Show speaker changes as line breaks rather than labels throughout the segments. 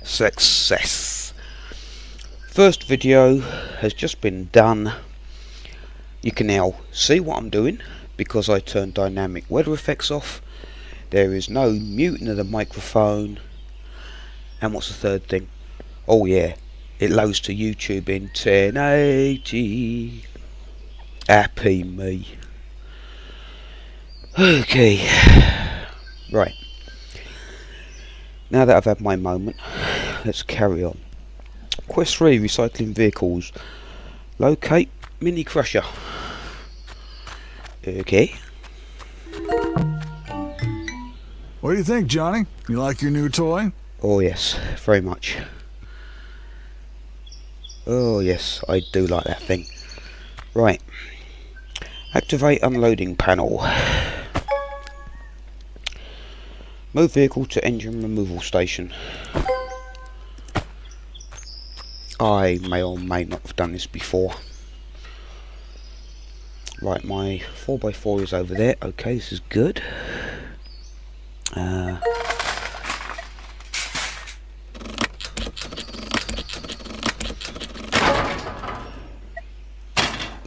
Success. First video has just been done. You can now see what I'm doing because I turned dynamic weather effects off. There is no muting of the microphone. And what's the third thing? Oh yeah, it loads to YouTube in 1080. Happy me. Okay, right, now that I've had my moment, let's carry on. Quest 3, recycling vehicles. Locate mini crusher. Okay.
What do you think, Johnny? You like your new toy?
Oh yes, very much. Oh yes, I do like that thing. Right, activate unloading panel. Move vehicle to engine removal station. I may or may not have done this before. Right, my 4x4 is over there. Okay, this is good.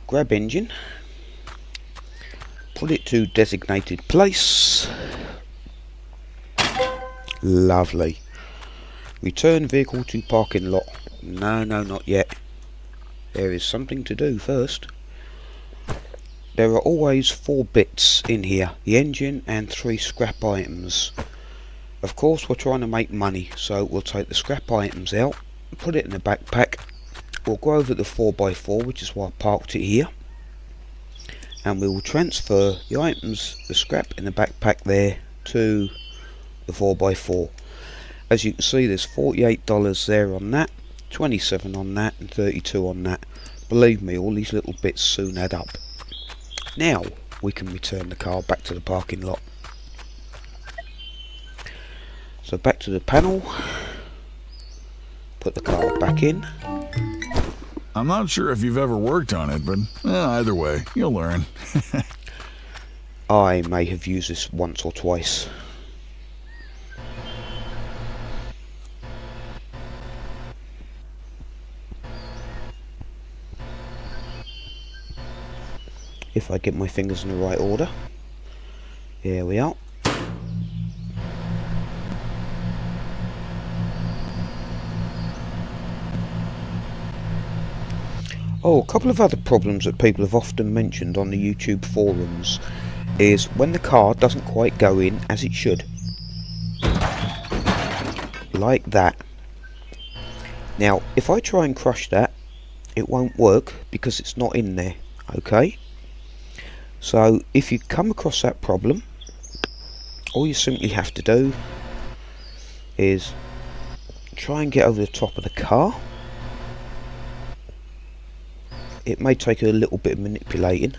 Grab engine. Put it to designated place. Lovely. Return vehicle to parking lot. No, not yet. There is something to do first. There are always 4 bits in here. The engine and 3 scrap items. Of course we're trying to make money, so we'll take the scrap items out, put it in the backpack. We'll go over the 4x4, which is why I parked it here. And we will transfer the items, the scrap in the backpack there, to the 4x4. As you can see, there's $48 there on that, 27 on that, and 32 on that. Believe me, all these little bits soon add up. Now we can return the car back to the parking lot. So back to the panel, put the car back in.
I'm not sure if you've ever worked on it, but either way, you'll learn.
I may have used this once or twice. If I get my fingers in the right order. Here we are. Oh, a couple of other problems that people have often mentioned on the YouTube forums is when the car doesn't quite go in as it should. Like that. Now, if I try and crush that, it won't work because it's not in there, okay? So, if you come across that problem, all you simply have to do is try and get over the top of the car. It may take a little bit of manipulating.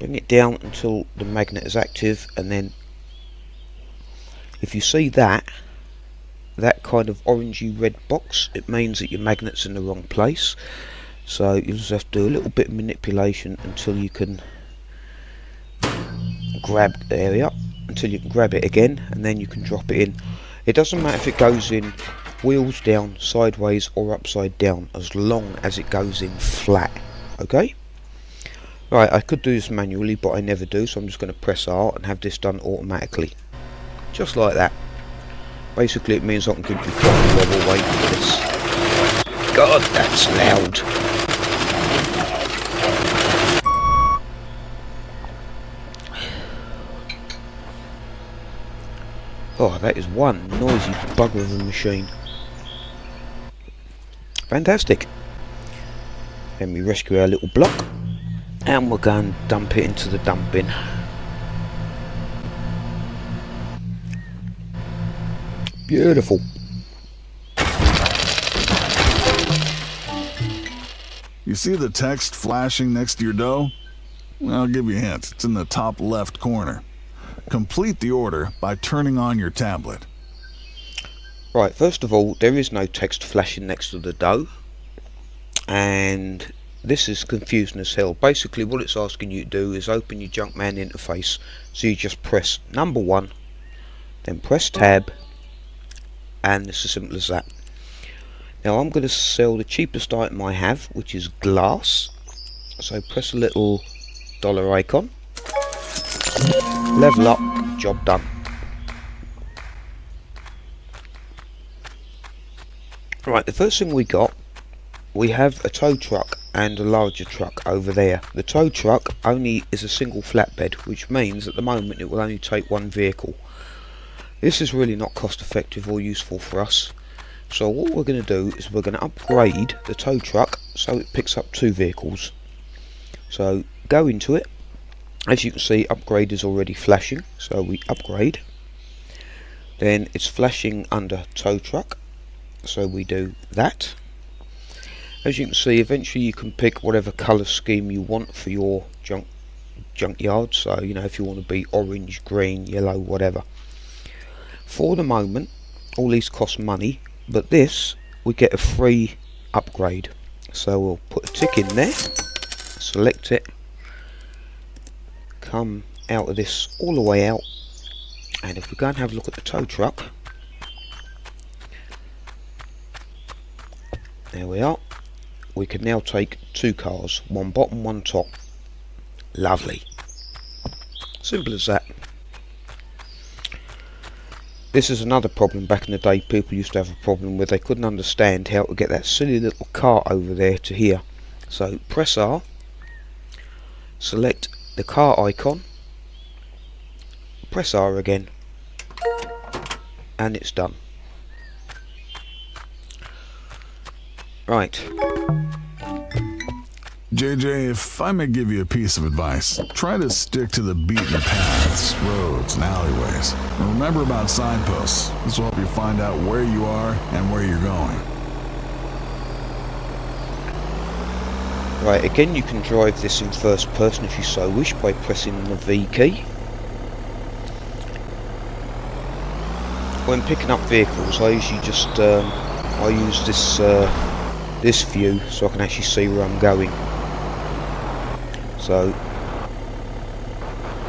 Bring it down until the magnet is active, and then if you see that kind of orangey red box, it means that your magnet's in the wrong place. So you just have to do a little bit of manipulation until you can grab the area, until you can grab it again, and then you can drop it in. It doesn't matter if it goes in wheels down, sideways or upside down, as long as it goes in flat. Okay? Right, I could do this manually, but I never do, so I'm just going to press R and have this done automatically. Just like that. Basically it means I can keep the throttle level away from this. God, that's loud. Oh, that is one noisy bugger of a machine. Fantastic. Then we rescue our little block and we'll go and dump it into the dump bin. Beautiful.
You see the text flashing next to your dough? Well, I'll give you a hint. It's in the top left corner. Complete the order by turning on your tablet.
Right, first of all, there is no text flashing next to the dough, and this is confusing as hell. Basically what it's asking you to do is open your Junkman interface, so you just press number 1, then press tab, and it's as simple as that. Now I'm going to sell the cheapest item I have, which is glass. So press a little dollar icon, level up, job done. Right, the first thing we have a tow truck and a larger truck over there. The tow truck only is a single flatbed, which means at the moment it will only take one vehicle. This is really not cost effective or useful for us. So what we're going to do is we're going to upgrade the tow truck so it picks up 2 vehicles. So go into it. As you can see, upgrade is already flashing, so we upgrade. Then it's flashing under tow truck, so we do that. As you can see, eventually you can pick whatever colour scheme you want for your junkyard. So, you know, if you want to be orange, green, yellow, whatever. For the moment, all these cost money, but this, we get a free upgrade. So we'll put a tick in there, select it, come out of this all the way out, and if we go and have a look at the tow truck, there we are. We can now take 2 cars, one bottom, one top. Lovely. Simple as that. This is another problem. Back in the day, people used to have a problem where they couldn't understand how to get that silly little car over there to here. So press R, select the car icon, press R again, and it's done. Right.
JJ, if I may give you a piece of advice, try to stick to the beaten paths, roads, and alleyways. And remember about signposts. This will help you find out where you are and where you're going.
Right, again you can drive this in first person if you so wish by pressing the V key. When picking up vehicles, I usually just I use this view so I can actually see where I'm going. So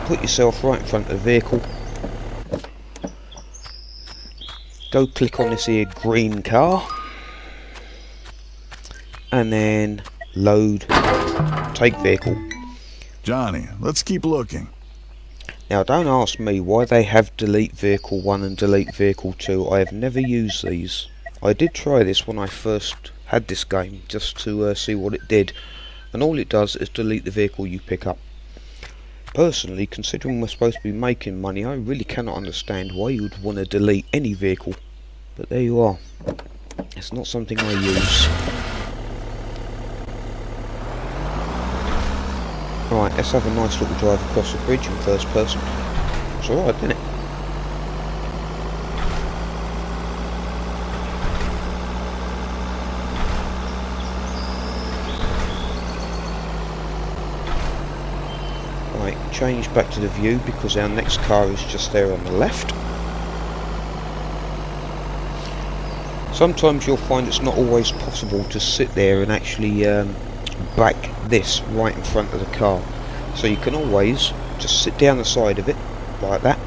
put yourself right in front of the vehicle, go click on this here green car, and then load, take vehicle.
Johnny, let's keep looking.
Now don't ask me why they have delete vehicle 1 and delete vehicle 2. I have never used these. I did try this when I first had this game just to see what it did, and all it does is delete the vehicle you pick up. Personally, considering we're supposed to be making money, I really cannot understand why you would want to delete any vehicle, but there you are. It's not something I use. Right, let's have a nice little drive across the bridge in first person. It's alright, isn't it? Right, change back to the view because our next car is just there on the left. Sometimes you'll find it's not always possible to sit there and actually back this right in front of the car, so you can always just sit down the side of it like that,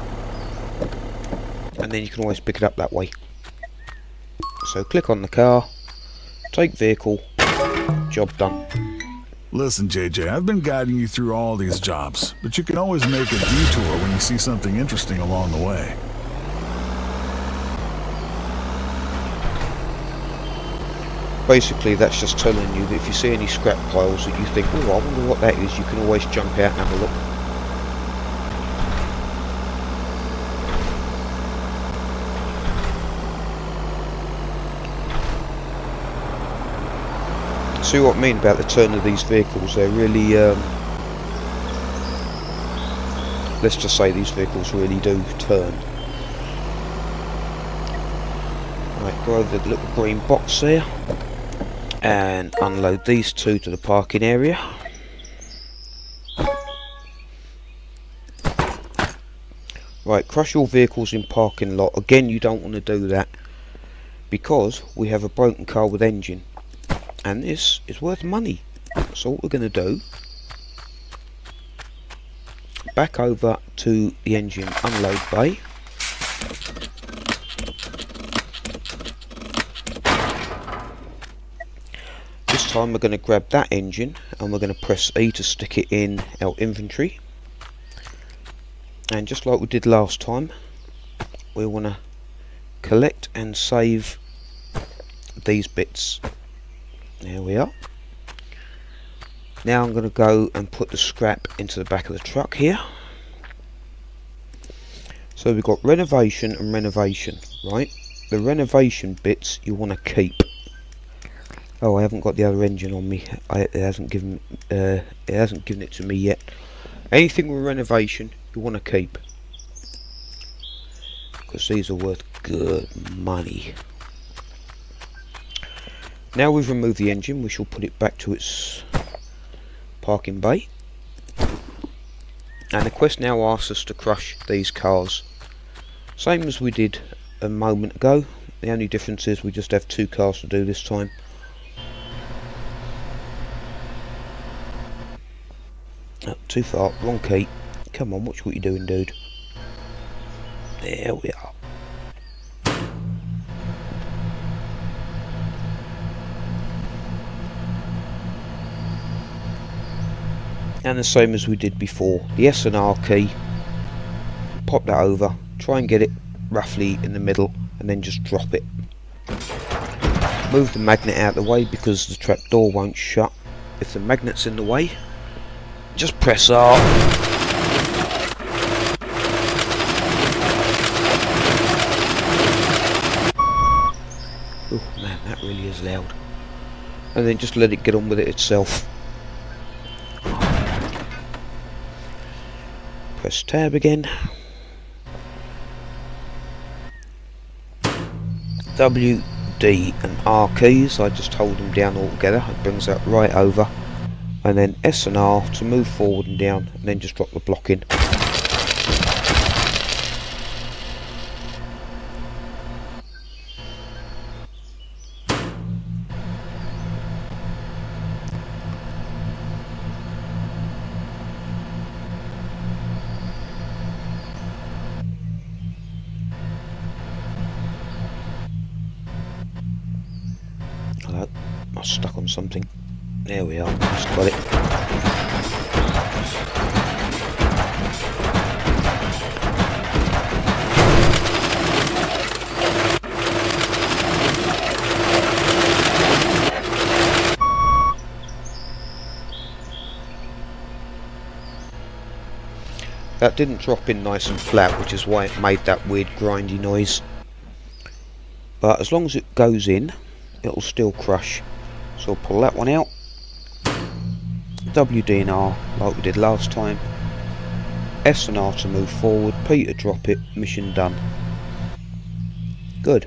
and then you can always pick it up that way. So click on the car, take vehicle, job done.
Listen, JJ, I've been guiding you through all these jobs, but you can always make a detour when you see something interesting along the way.
Basically, that's just telling you that if you see any scrap piles that you think, oh, I wonder what that is, you can always jump out and have a look. See what I mean about the turn of these vehicles? They're really, let's just say these vehicles really do turn. Right, go over the little green box there and unload these 2 to the parking area. Right, crush your vehicles in parking lot. Again, you don't want to do that because we have a broken car with engine, and this is worth money. So what we're going to do, back over to the engine unload bay, time we're going to grab that engine and we're going to press E to stick it in our inventory, and just like we did last time, we want to collect and save these bits. There we are. Now I'm going to go and put the scrap into the back of the truck here. So we've got renovation and renovation, right? The renovation bits you want to keep. Oh, I haven't got the other engine on me. It hasn't given it to me yet. Anything with renovation you want to keep, because these are worth good money. Now we've removed the engine, we shall put it back to its parking bay. And the quest now asks us to crush these cars, same as we did a moment ago. The only difference is we just have 2 cars to do this time. Oh, too far, wrong key. Come on, watch what you're doing, dude. There we are. And the same as we did before, the S and R key, pop that over, try and get it roughly in the middle, and then just drop it. Move the magnet out of the way because the trapdoor won't shut if the magnet's in the way. Just press R. Oh man, that really is loud. And then just let it get on with it itself. Press tab again. W, D and R keys, I just hold them down all together. It brings that right over. And then S and R to move forward and down, and then just drop the block in. Hello, I'm stuck on something. There we are, just got it. That didn't drop in nice and flat, which is why it made that weird grindy noise. But as long as it goes in, it'll still crush. So I'll pull that one out. W, D and R like we did last time. S and R to move forward, P to drop it, mission done. Good.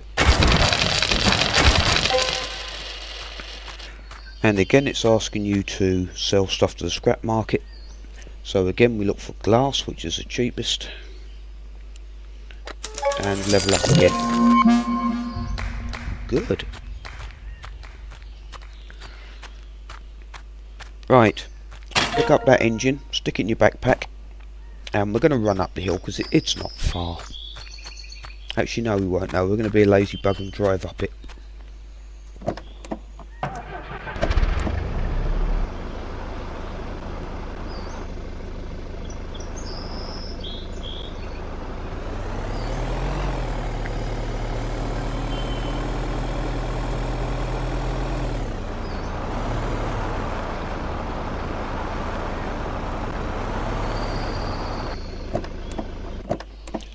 And again it's asking you to sell stuff to the scrap market. So again we look for glass, which is the cheapest. And level up again. Good. Right. Pick up that engine, stick it in your backpack, and we're going to run up the hill because it's not far. Actually no, we won't. No, we're going to be a lazy bug and drive up it.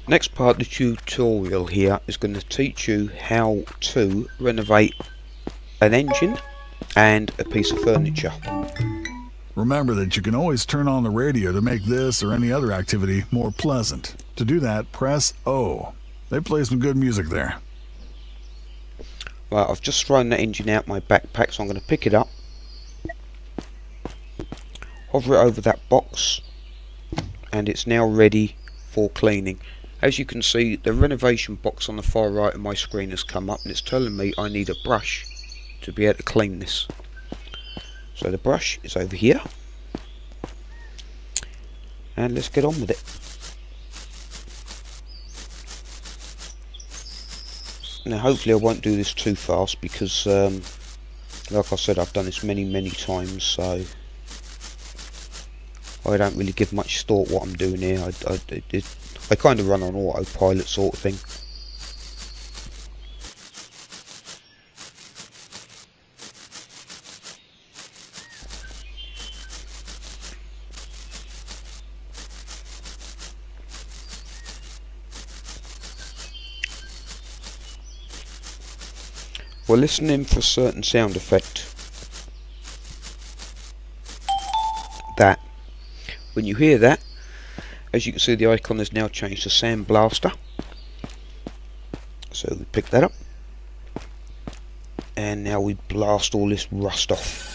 Next part of the tutorial here is going to teach you how to renovate an engine and a piece of furniture.
Remember that you can always turn on the radio to make this or any other activity more pleasant. To do that, press O. They play some good music there.
Right, I've just thrown that engine out my backpack, so I'm going to pick it up, hover it over that box, and it's now ready for cleaning. As you can see, the renovation box on the far right of my screen has come up, and it's telling me I need a brush to be able to clean this. So the brush is over here, and let's get on with it. Now hopefully I won't do this too fast, because Like I said, I've done this many times, so I don't really give much thought what I'm doing here. I kind of run on autopilot sort of thing. We're listening for a certain sound effect. That. When you hear that, as you can see, the icon has now changed to Sand Blaster. So we pick that up. And now we blast all this rust off.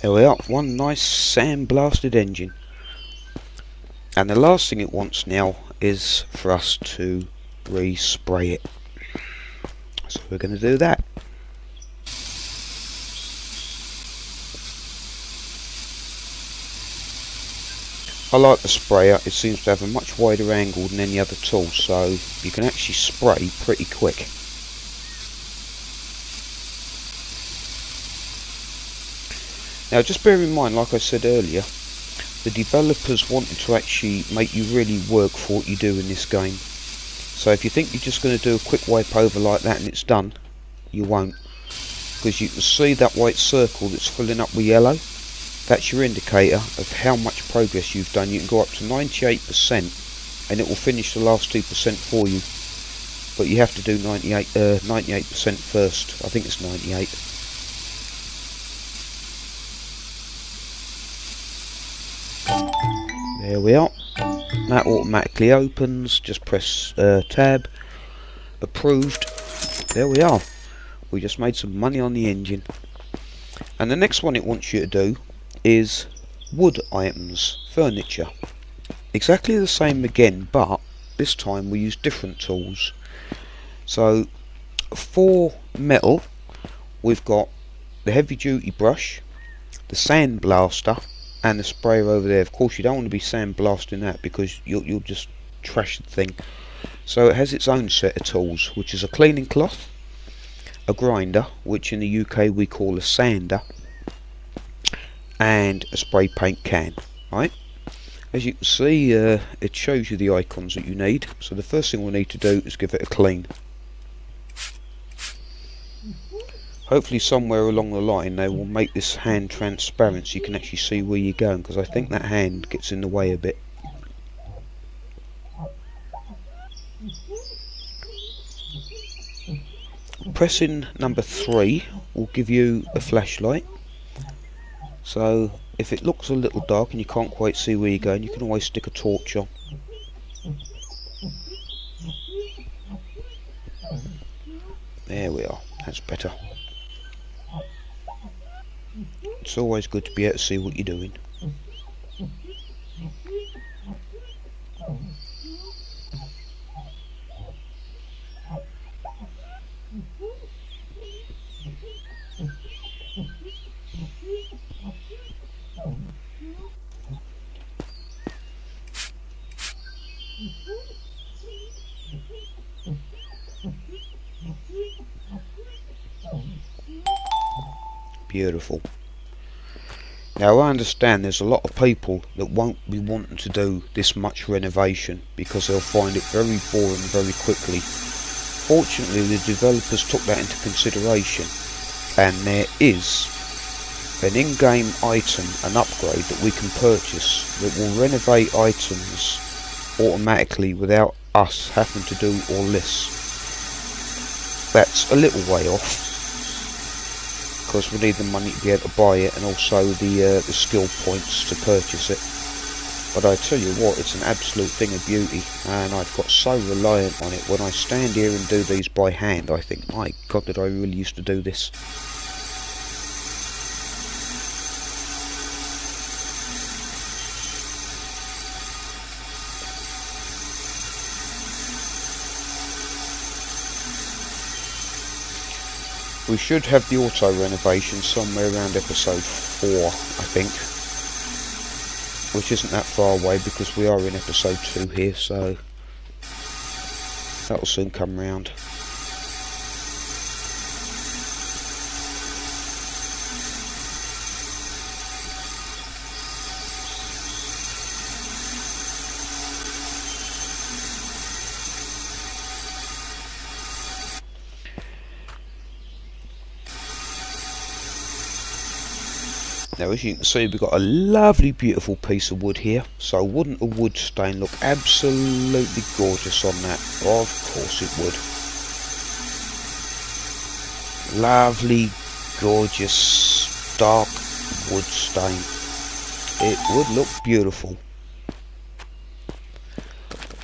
There we are, one nice sand-blasted engine. And the last thing it wants now is for us to respray it. So we're going to do that. I like the sprayer, it seems to have a much wider angle than any other tool, so you can actually spray pretty quick. Now just bear in mind, like I said earlier, the developers wanted to actually make you really work for what you do in this game. So if you think you're just going to do a quick wipe over like that and it's done, you won't. Because you can see that white circle that's filling up with yellow. That's your indicator of how much progress you've done. You can go up to 98% and it will finish the last 2% for you. But you have to do 98% first. I think it's 98. There we are. That automatically opens. Just press tab. Approved. There we are. We just made some money on the engine. And the next one it wants you to do is wood items, furniture. Exactly the same again, but this time we use different tools. So for metal, we've got the heavy duty brush, the sand blaster, and the sprayer over there. Of course you don't want to be sand blasting that because you'll just trash the thing. So it has its own set of tools, which is a cleaning cloth, a grinder, which in the UK we call a sander, and a spray paint can. Right? As you can see, it shows you the icons that you need. So the first thing we'll need to do is give it a clean. Hopefully somewhere along the line they will make this hand transparent so you can actually see where you're going, because I think that hand gets in the way a bit. Pressing number 3 will give you a flashlight. So if it looks a little dark and you can't quite see where you're going, you can always stick a torch on. There we are, that's better. It's always good to be able to see what you're doing. Beautiful. Now I understand there's a lot of people that won't be wanting to do this much renovation because they'll find it very boring very quickly. Fortunately, the developers took that into consideration, and there is an in-game item, an upgrade that we can purchase that will renovate items automatically without us having to do all this. That's a little way off because we need the money to be able to buy it, and also the skill points to purchase it. But I tell you what, it's an absolute thing of beauty, and I've got so reliant on it. When I stand here and do these by hand, I think, my God, did I really used to do this. We should have the auto renovation somewhere around episode 4, I think. Which isn't that far away because we are in episode 2 here, so that'll soon come round. Now as you can see, we've got a lovely beautiful piece of wood here, so wouldn't a wood stain look absolutely gorgeous on that? Of course it would. Lovely, gorgeous, dark wood stain. It would look beautiful.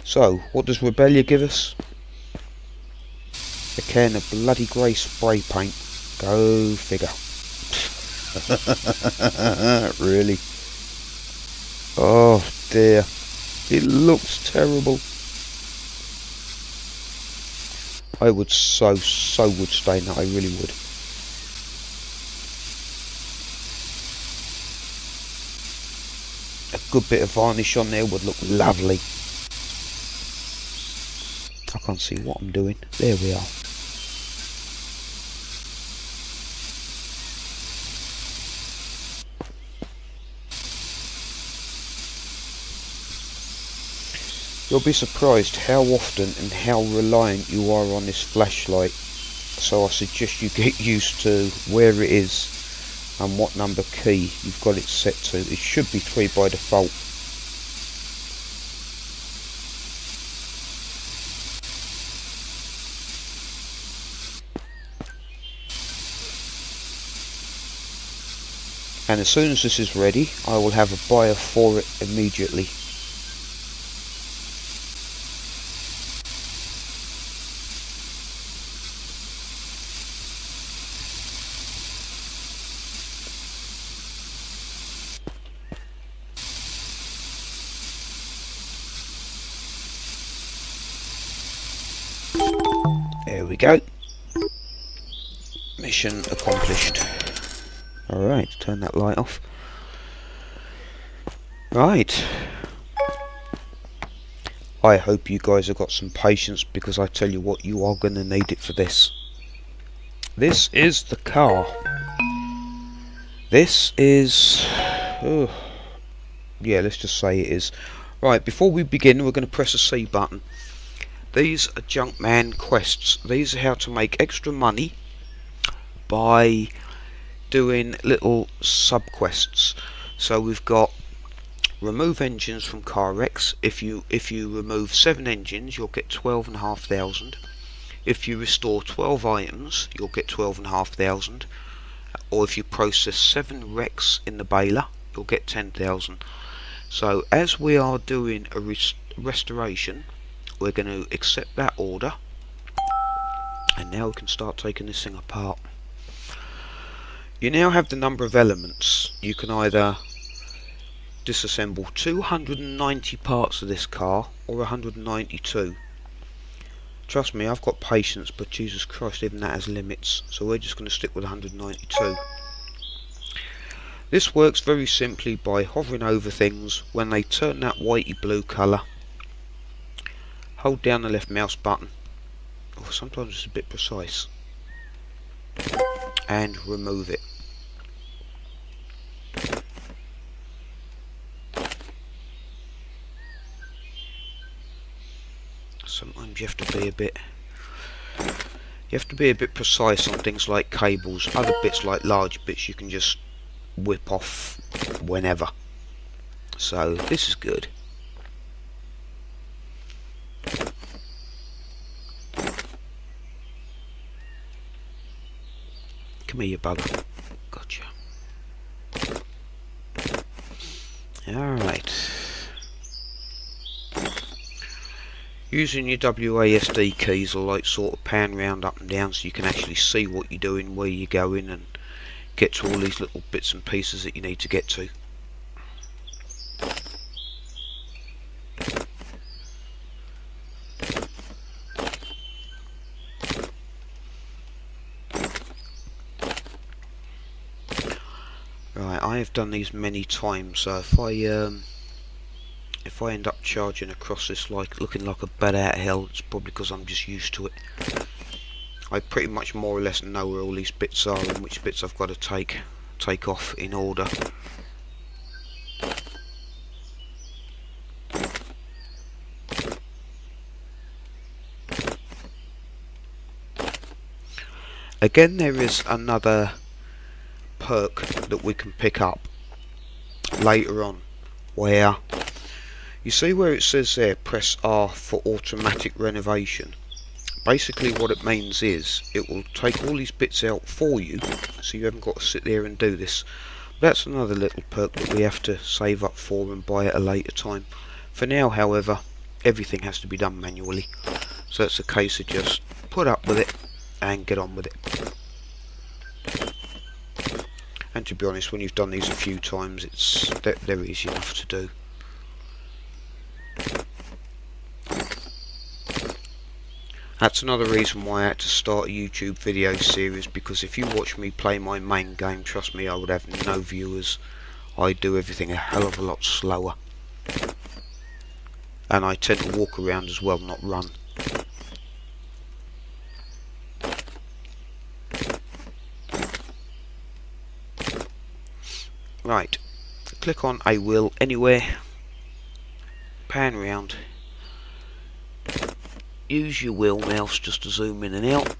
So, what does Rebellia give us? A can of bloody grey spray paint. Go figure. Really? Oh dear, it looks terrible. I would so would stain that, I really would. A good bit of varnish on there would look lovely. I can't see what I'm doing. There we are. You'll be surprised how often and how reliant you are on this flashlight, so I suggest you get used to where it is and what number key you've got it set to. It should be 3 by default. And as soon as this is ready, I will have a buyer for it immediately. There we go. Mission accomplished. Alright, turn that light off. Right. I hope you guys have got some patience, because I tell you what, you are going to need it for this. This is the car. This is... oh, yeah, let's just say it is. Right, before we begin, we're going to press the C button. These are Junkman quests. These are how to make extra money by doing little sub-quests. So we've got remove engines from car wrecks. If you remove 7 engines, you'll get 12,500. If you restore 12 items, you'll get 12,500. Or if you process 7 wrecks in the baler, you'll get 10,000. So as we are doing a restoration, we're going to accept that order, and now we can start taking this thing apart. You now have the number of elements. You can either disassemble 290 parts of this car or 192. Trust me, I've got patience, but Jesus Christ, even that has limits, so we're just going to stick with 192. This works very simply by hovering over things. When they turn that whitey blue colour, hold down the left mouse button, or sometimes it's a bit precise, and remove it. Sometimes you have to be a bit precise on things like cables. Other bits like large bits you can just whip off whenever. So this is good. Come here, you bugger. Gotcha. Alright. Using your WASD keys will like sort of pan round up and down so you can actually see what you're doing, where you're going, and get to all these little bits and pieces that you need to get to. Right, I have done these many times, so if I end up charging across this like looking like a bat out of hell, it's probably because I'm just used to it. I pretty much more or less know where all these bits are and which bits I've got to take off in order. Again, there is another perk that we can pick up later on, where you see where it says there, press R for automatic renovation. Basically what it means is it will take all these bits out for you, so you haven't got to sit there and do this. That's another little perk that we have to save up for and buy at a later time. For now, however, everything has to be done manually, so it's a case of just put up with it and get on with it. And to be honest, when you've done these a few times, they're easy enough to do. That's another reason why I had to start a YouTube video series, because if you watch me play my main game, trust me, I would have no viewers. I do everything a hell of a lot slower. And I tend to walk around as well, not run. Right, click on a wheel anywhere, pan round, use your wheel mouse just to zoom in and out.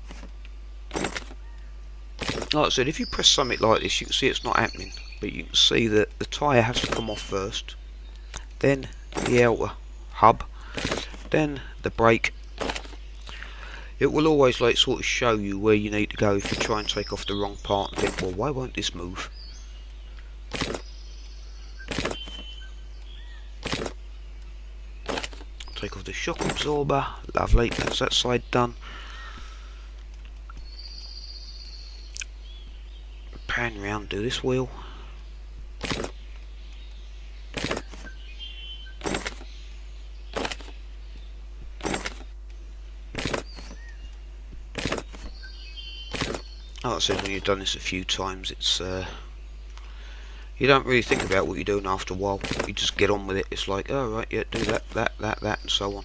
Like I said, if you press something like this, you can see it's not happening, but you can see that the tyre has to come off first, then the outer hub, then the brake. It will always like sort of show you where you need to go if you try and take off the wrong part and think, well, why won't this move? Take off the shock absorber. Lovely, that's that side done. Pan round, do this wheel. Like I said, when you've done this a few times, it's you don't really think about what you're doing after a while. You just get on with it. It's like, oh right, yeah, do that, and so on.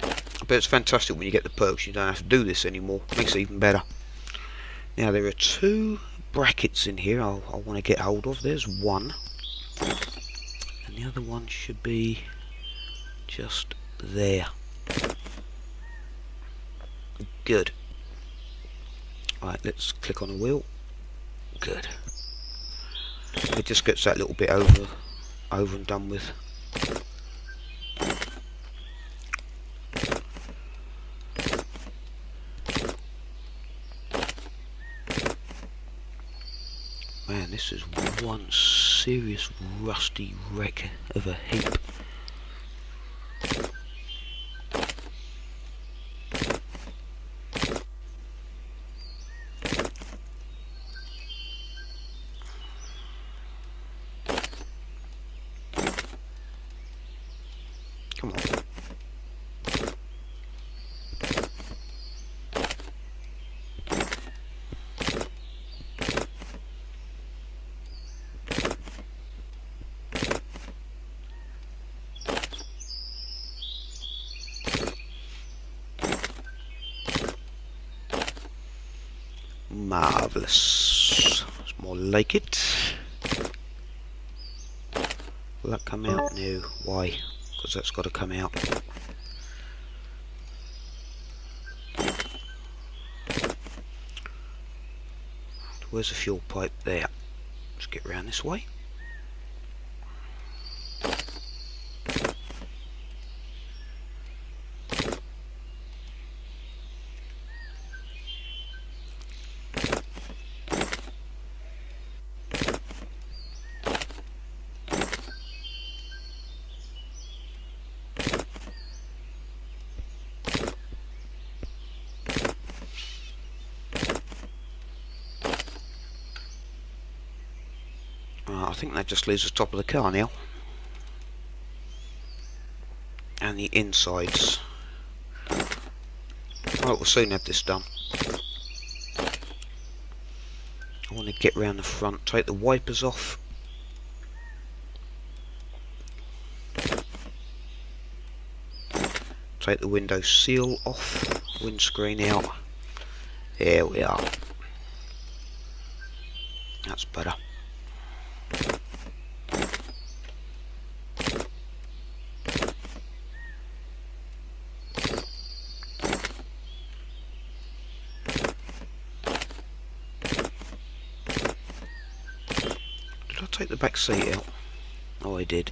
But it's fantastic when you get the perks. You don't have to do this anymore. Makes it even better. Now there are two brackets in here I want to get hold of. There's one, and the other one should be just there. Good. Right, let's click on the wheel. Good. It just gets that little bit over and done with. Man, this is one serious rusty wreck of a heap. Come on. Marvellous. It's more like it. Will that come out? No. Why? because that's got to come out. Where's the fuel pipe? There. Let's get around this way. I think that just leaves the top of the car now. And the insides. Right, we'll soon have this done. I want to get round the front, take the wipers off. Take the window seal off, windscreen out. There we are. That's better. Take the back seat out. Oh, I did.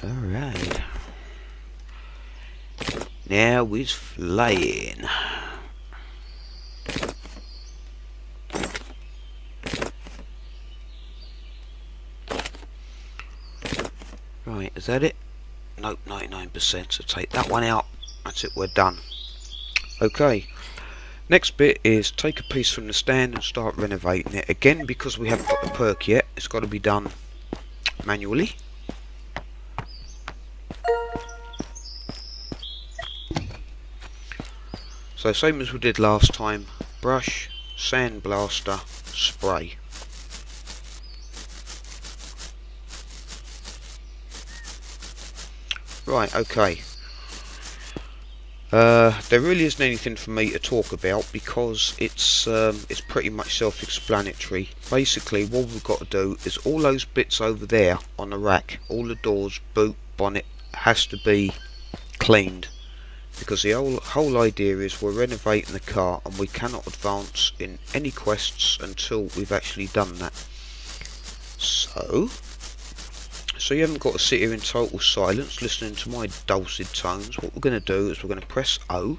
Alright. Now we's flying. Right, is that it? Nope, 99%. So take that one out. That's it, we're done. Okay, next bit is take a piece from the stand and start renovating it. Again, because we haven't got the perk yet, it's got to be done manually. So same as we did last time, brush, sandblaster, spray. Right, okay. There really isn't anything for me to talk about because it's pretty much self-explanatory. Basically, what we've got to do is all those bits over there on the rack, all the doors, boot, bonnet, has to be cleaned because the whole idea is we're renovating the car and we cannot advance in any quests until we've actually done that. So you haven't got to sit here in total silence listening to my dulcet tones. What we're going to do is we're going to press O.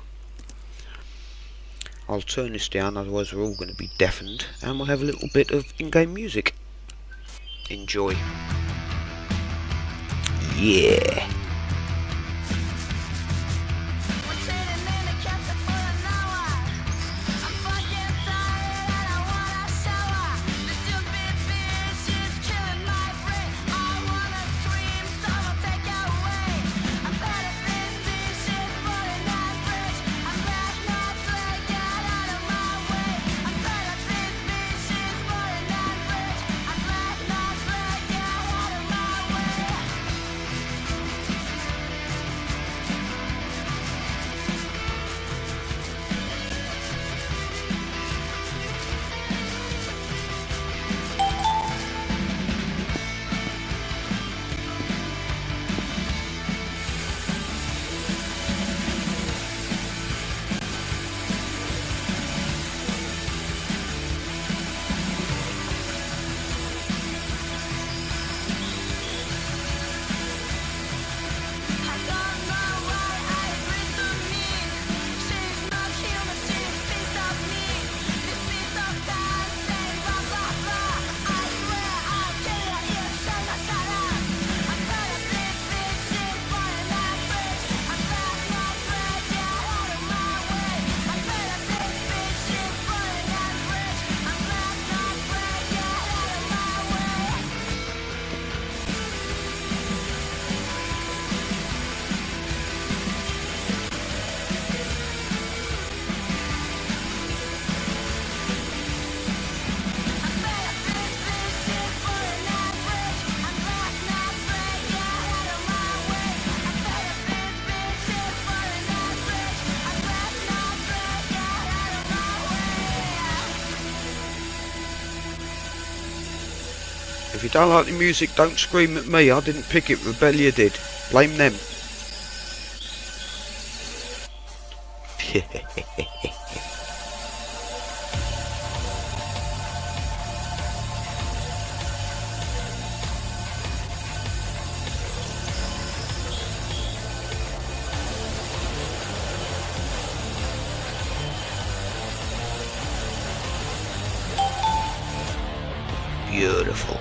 I'll turn this down, otherwise we're all going to be deafened, and we'll have a little bit of in-game music. Enjoy. Yeah. If you don't like the music, don't scream at me. I didn't pick it, Rebellia did. Blame them. Beautiful.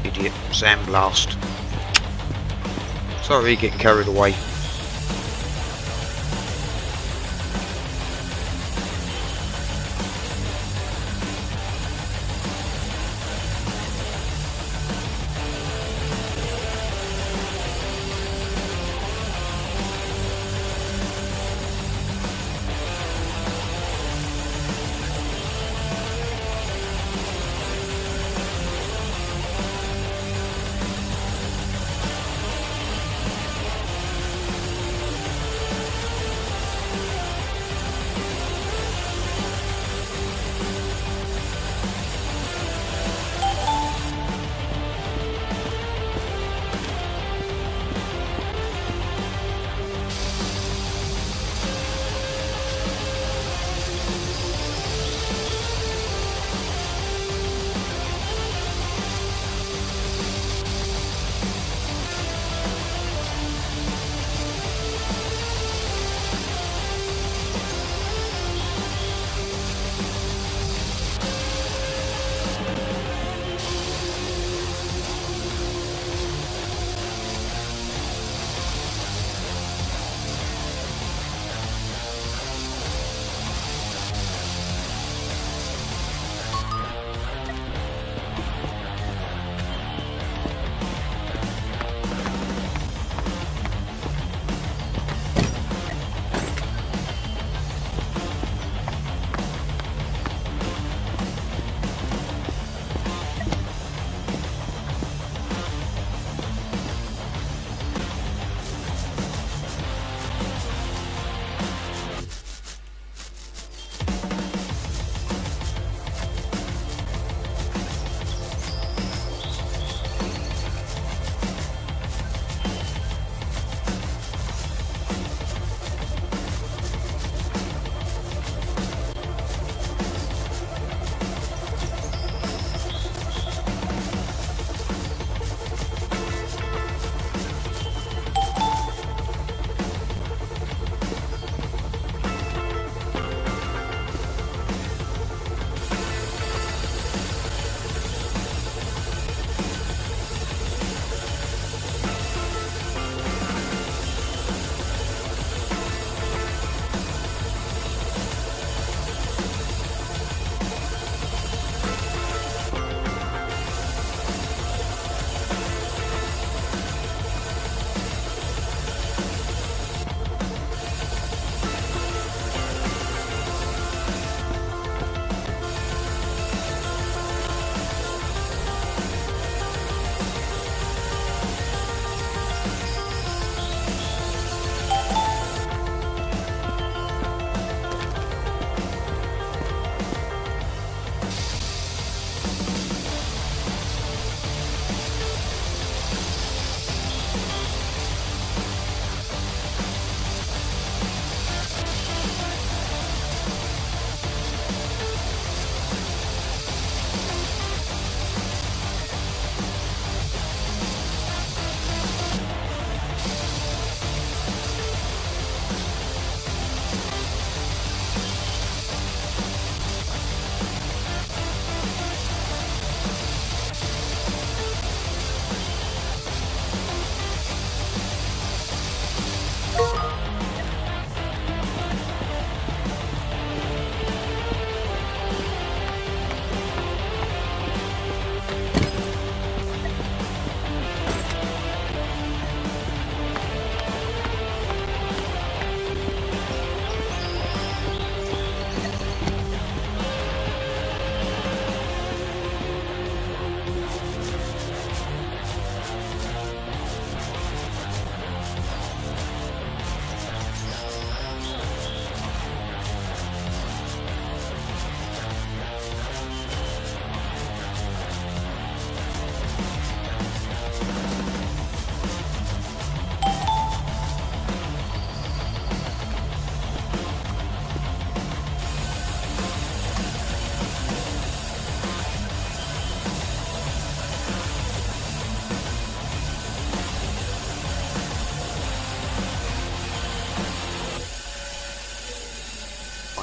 Idiot. Sandblast. Sorry, getting carried away.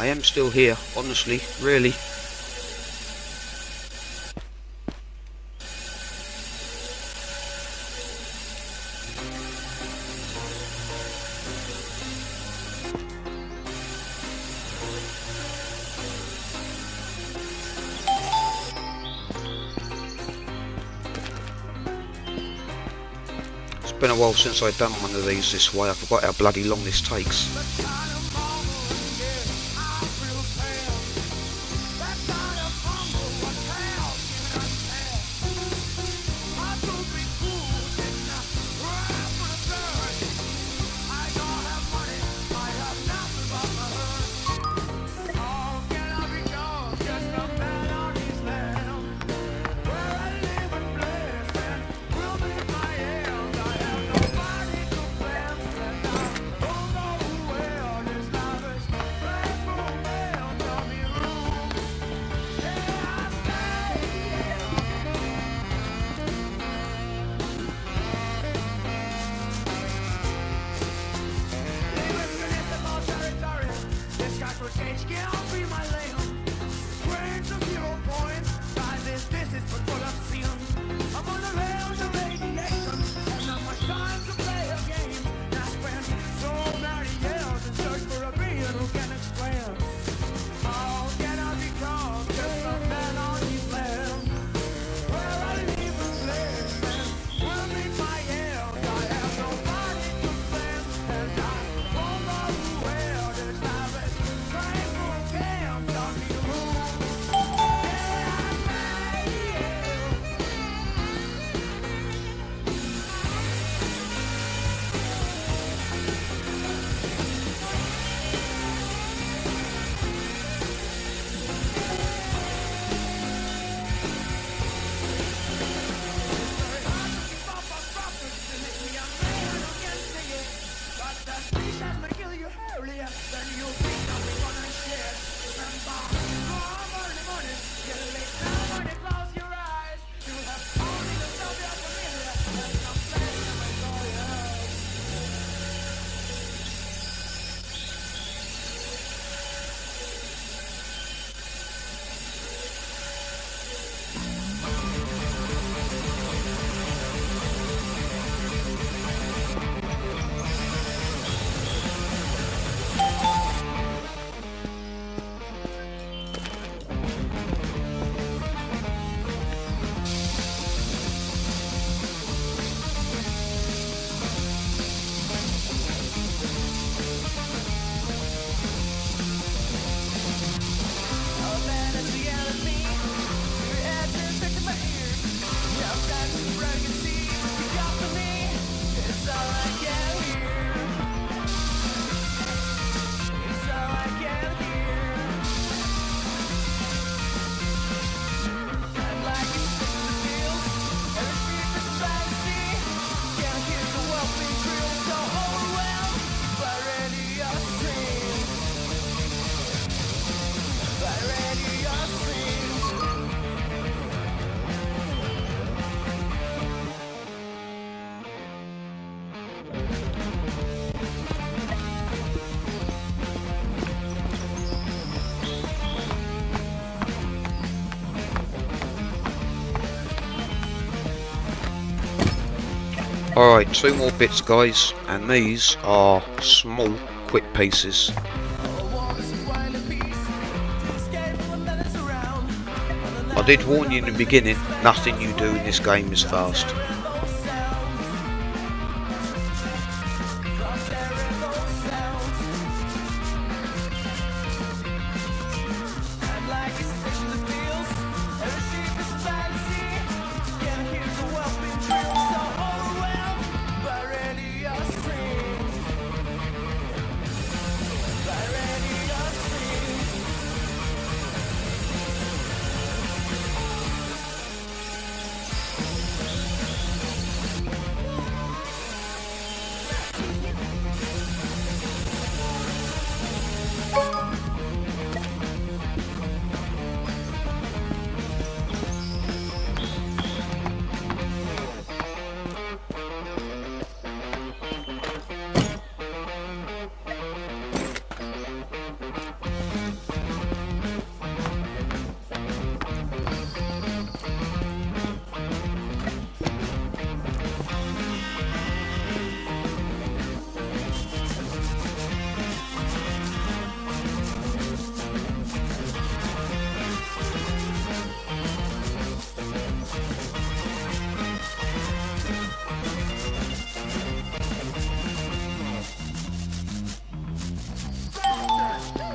I am still here, honestly, really. It's been a while since I've done one of these this way. I forgot how bloody long this takes. Alright, 2 more bits guys, and these are small, quick pieces. I did warn you in the beginning, nothing you do in this game is fast.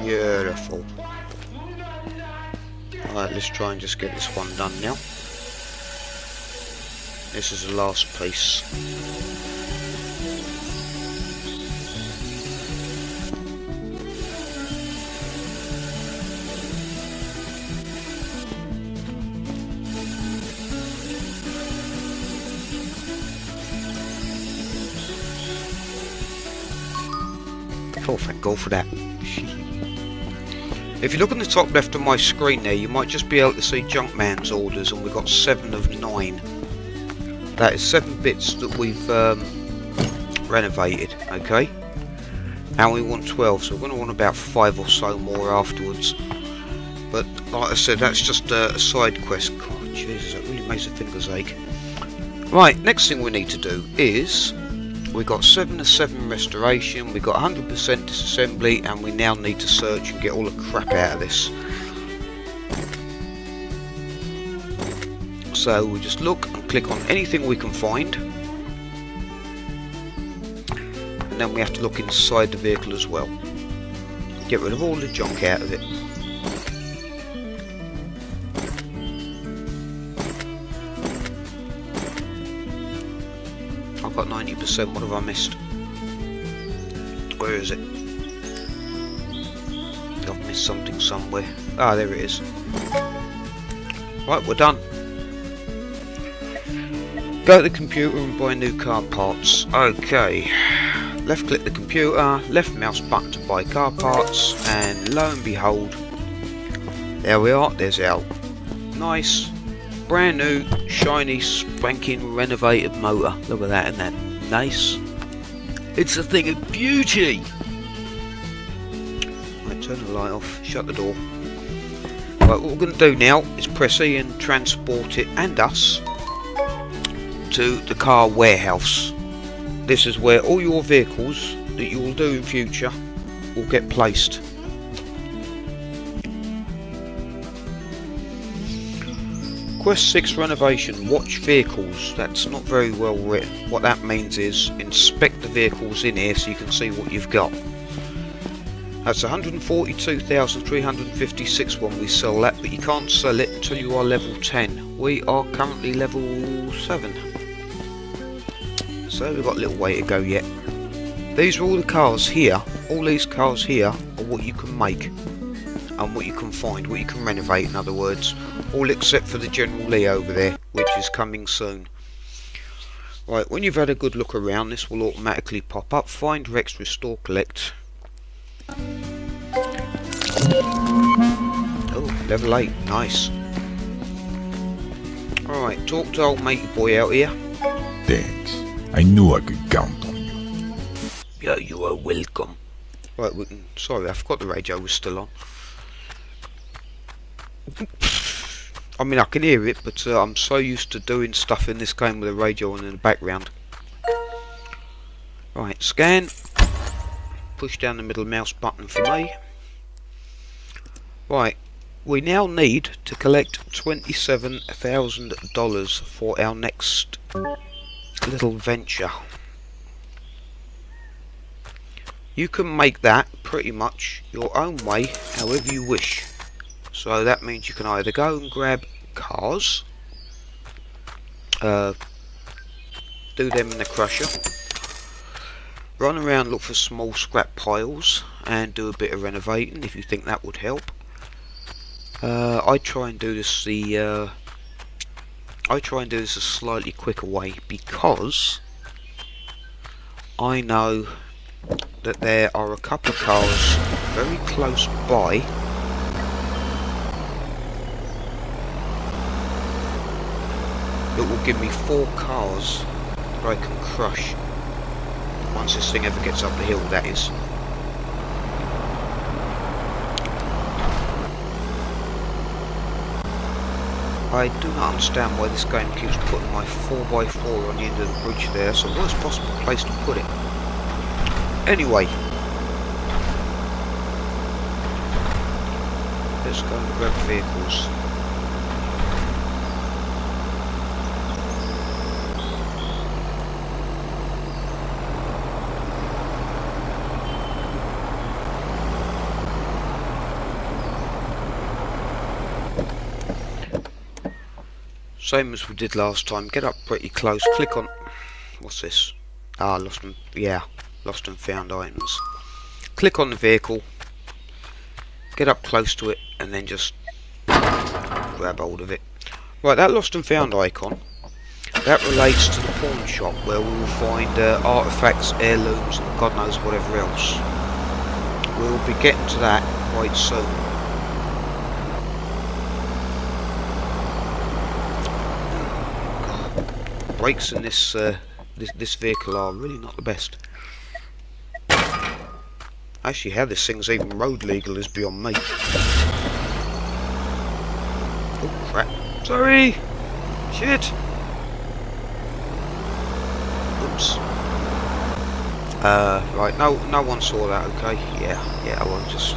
Beautiful. Alright, let's try and just get this one done now. This is the last piece. Oh, thank God for that. If you look on the top left of my screen there, you might just be able to see Junkman's orders, and we've got 7 of 9. That is 7 bits that we've renovated, okay? And we want 12, so we're going to want about 5 or so more afterwards. But like I said, that's just a side quest. God, Jesus, that really makes the fingers ache. Right, next thing we need to do is... we got 7 of 7 restoration, we got 100% disassembly, and we now need to search and get all the crap out of this. So we just look and click on anything we can find, and then we have to look inside the vehicle as well. Get rid of all the junk out of it. I've got 90%, what have I missed? Where is it? I've missed something somewhere. Ah, there it is. Right, we're done. Go to the computer and buy new car parts. Okay. Left click the computer, left mouse button to buy car parts, and lo and behold, there we are, there's our nice, brand new, shiny, spanking, renovated motor. Look at that, isn't that nice? It's a thing of beauty! Right, turn the light off, shut the door. Right, what we're going to do now is press E and transport it and us to the car warehouse. This is where all your vehicles that you will do in future will get placed. Quest 6 renovation, watch vehicles. That's not very well written. What that means is inspect the vehicles in here so you can see what you've got. That's 142,356 when we sell that, but you can't sell it until you are level 10. We are currently level 7. So we've got a little way to go yet. These are all the cars here. All these cars here are what you can make and what you can find, what you can renovate, in other words. All except for the General Lee over there, which is coming soon. Right, when you've had a good look around, this will automatically pop up. Find, Rex, Restore, Collect. Oh, level 8, nice. Alright, talk to old matey boy out here.
Thanks. I knew I could count on you.
Yeah, you are welcome. Right, sorry, I forgot the radio was still on. I mean, I can hear it, but I'm so used to doing stuff in this game with the radio on in the background. Right, scan. Push down the middle mouse button for me. Right, we now need to collect $27,000 for our next little venture. You can make that pretty much your own way, however you wish. So that means you can either go and grab cars, do them in the crusher, run around, look for small scrap piles and do a bit of renovating if you think that would help. I try and do this a slightly quicker way, because I know that there are a couple of cars very close by that will give me 4 cars that I can crush once this thing ever gets up the hill, that is. I do not understand why this game keeps putting my 4x4 on the end of the bridge there. It's the worst possible place to put it. Anyway, let's go and grab vehicles. Same as we did last time. Get up pretty close. Click on. What's this? Ah, lost and found items. Click on the vehicle. Get up close to it, and then just grab hold of it. Right, that lost and found icon. That relates to the pawn shop where we will find artifacts, heirlooms, and God knows whatever else. We'll be getting to that quite soon. Brakes in this this vehicle are really not the best. Actually, how this thing's even road legal is beyond me. Oh crap! Sorry. Shit. Oops. Right. No one saw that. Okay. Yeah. I will just.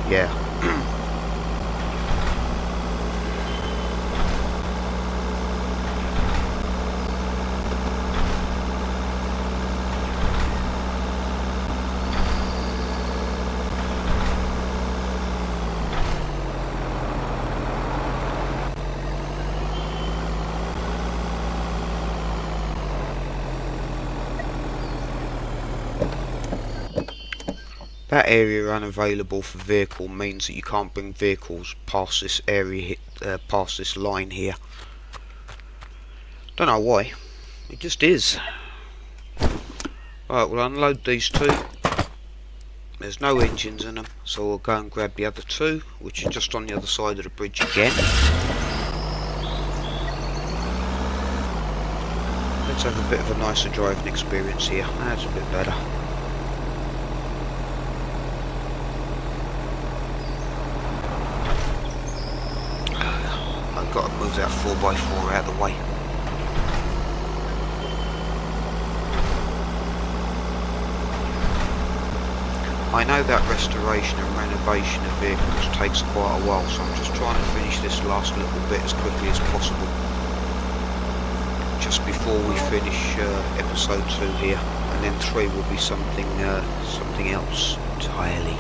Yeah. That area unavailable for vehicle means that you can't bring vehicles past this area, past this line here. Don't know why. It just is. Right, we'll unload these two. There's no engines in them, so we'll go and grab the other two, which are just on the other side of the bridge again. Let's have a bit of a nicer driving experience here. That's a bit better. I've got to move that 4x4 out of the way. I know that restoration and renovation of vehicles takes quite a while, so I'm just trying to finish this last little bit as quickly as possible. Just before we finish episode 2 here, and then 3 will be something else entirely.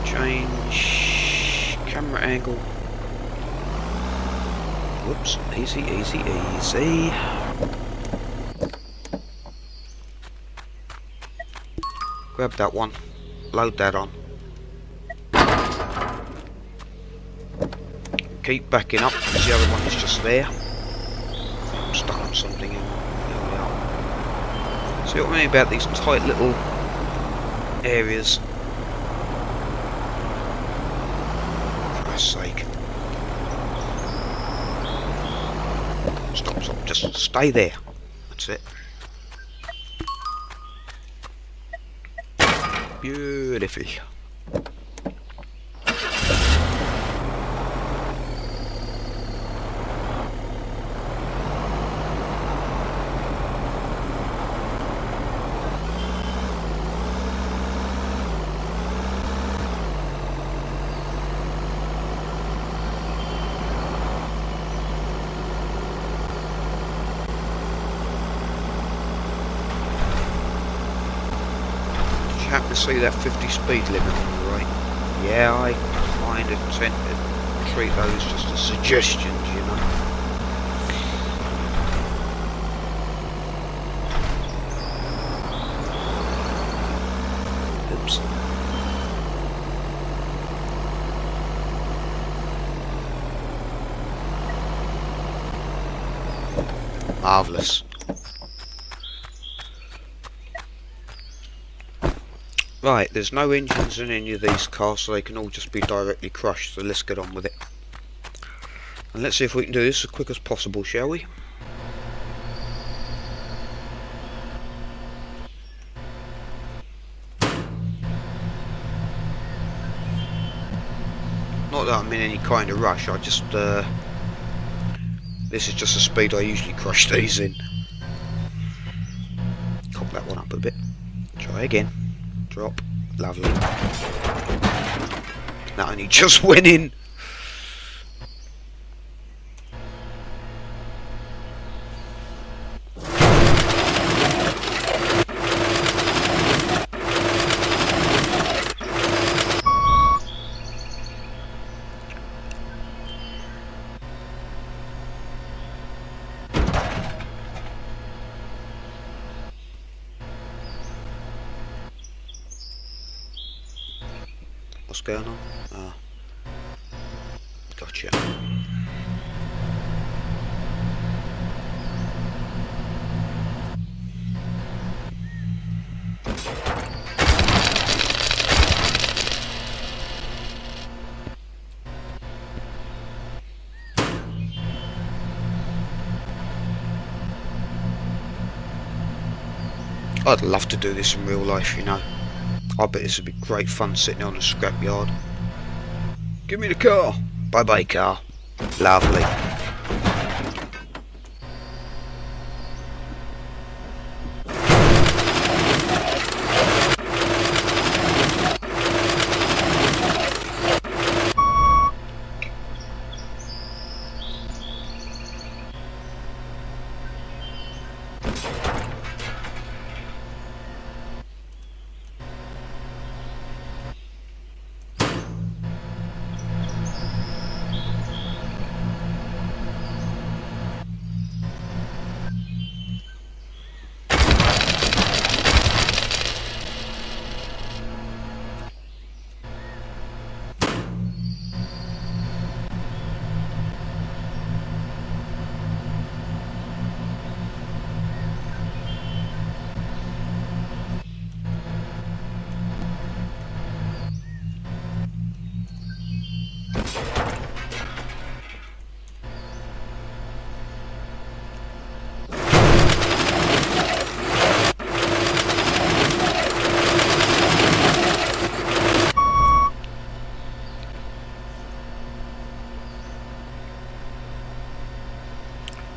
Change camera angle. Whoops, easy. Grab that one, load that on. Keep backing up because the other one is just there. I'm stuck on something. There we are. See what I mean about these tight little areas? Sake. Stop, just stay there. That's it. Beautiful. Happen to see that 50 speed limit on the right. Yeah, I kind of tend to treat those just as suggestions, you know. Oops. Marvellous. Right, there's no engines in any of these cars, so they can all just be directly crushed, so let's get on with it. And let's see if we can do this as quick as possible, shall we? Not that I'm in any kind of rush, I just, this is just the speed I usually crush these in. Cop that one up a bit. Try again. Drop. Lovely. That only just went in. What's going on? Ah, gotcha. I'd love to do this in real life, you know. I bet this would be great fun sitting on a scrapyard. Give me the car. Bye bye car. Lovely.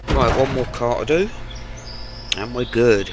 Right, one more car to do, and we're good.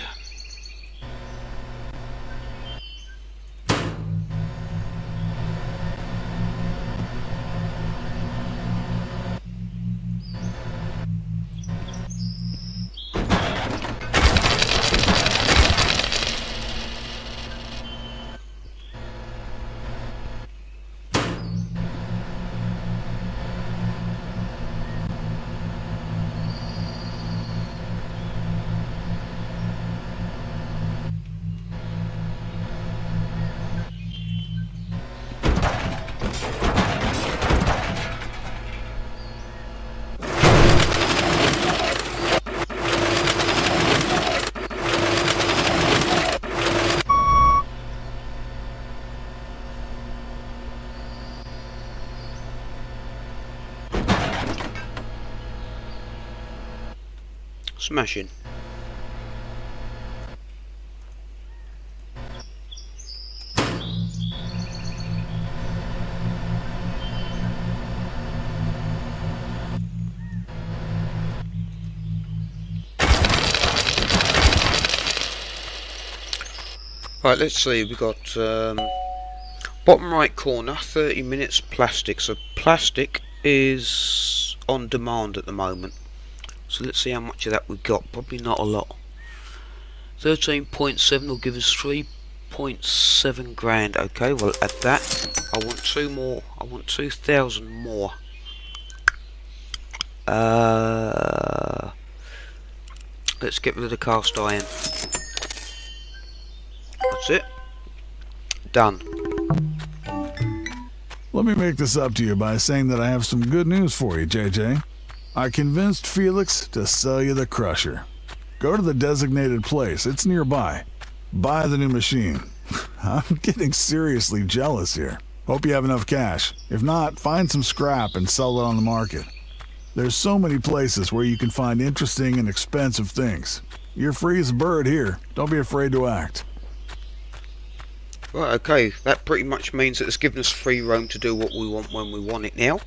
Smashing. Right, let's see, we got bottom right corner, 30 minutes plastic. So plastic is on demand at the moment. So let's see how much of that we've got. Probably not a lot. 13.7 will give us 3.7 grand. Okay, well at that, I want 2 more. I want 2,000 more. Let's get rid of the cast iron. That's it. Done.
Let me make this up to you by saying that I have some good news for you, JJ. I convinced Felix to sell you the crusher. Go to the designated place, it's nearby. Buy the new machine. I'm getting seriously jealous here. Hope you have enough cash. If not, find some scrap and sell it on the market. There's so many places where you can find interesting and expensive things. You're free as a bird here. Don't be afraid to act.
Right, okay, that pretty much means that it's given us free roam to do what we want when we want it now.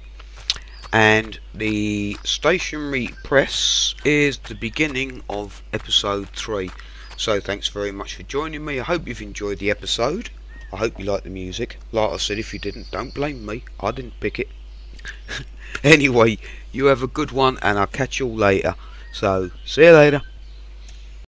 And the stationary press is the beginning of episode 3. So thanks very much for joining me. I hope you've enjoyed the episode. I hope you like the music. Like I said, if you didn't, don't blame me. I didn't pick it. Anyway, you have a good one and I'll catch you all later. So, see you later.